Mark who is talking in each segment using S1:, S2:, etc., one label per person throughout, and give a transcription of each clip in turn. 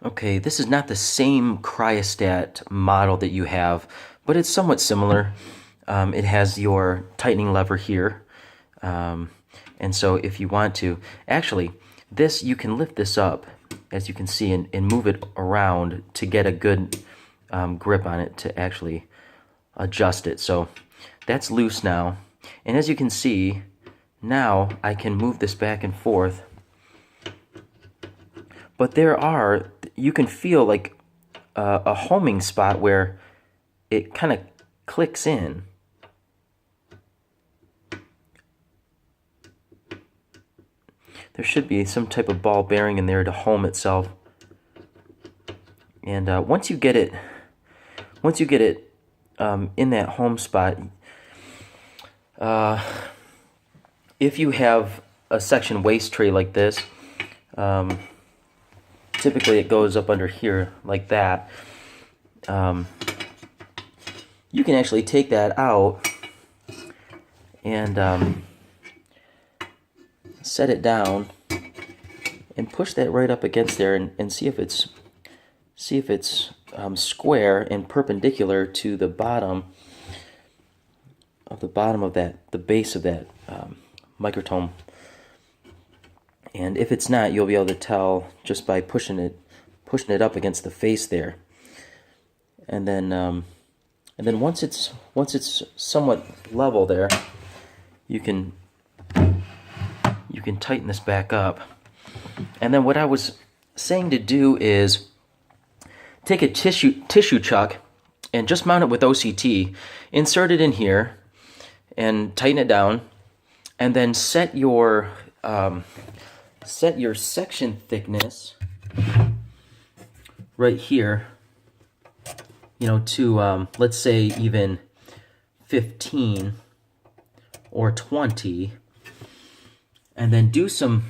S1: Okay, this is not the same cryostat model that you have, but it's somewhat similar. It has your tightening lever here. And so if you want to, actually, this, you can lift this up, as you can see, and move it around to get a good grip on it to actually adjust it. So that's loose now. And as you can see, now I can move this back and forth. But you can feel like a homing spot where it kind of clicks in. There should be some type of ball bearing in there to home itself. And once you get it in that home spot, if you have a section waste tray like this, typically it goes up under here like that. You can actually take that out and set it down and push that right up against there and see if it's square and perpendicular to the bottom of the base of that microtome. And if it's not, you'll be able to tell just by pushing it up against the face there. And then once it's somewhat level there, you can tighten this back up. And then what I was saying to do is take a tissue chuck and just mount it with OCT, insert it in here, and tighten it down, and then set your section thickness right here, to let's say even 15 or 20, and then do some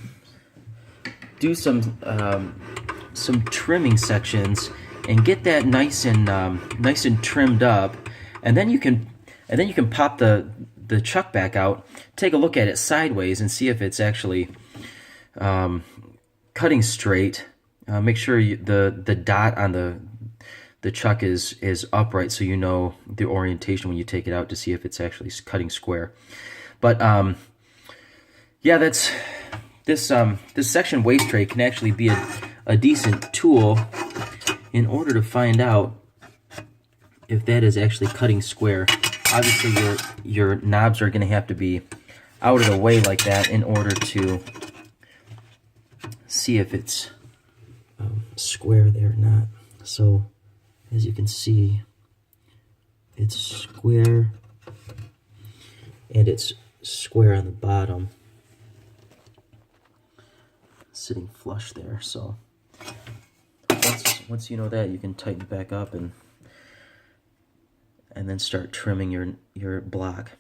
S1: trimming sections and get that nice and trimmed up, and then you can pop the chuck back out, take a look at it sideways, and see if it's actually cutting straight. Make sure the dot on the chuck is upright, so you know the orientation when you take it out to see if it's actually cutting square. But yeah, this section waste tray can actually be a decent tool in order to find out if that is actually cutting square. Obviously, your knobs are going to have to be out of the way like that in order to see if it's square there or not. So, as you can see, it's square, and it's square on the bottom, sitting flush there. So once you know that, you can tighten it back up and then start trimming your block.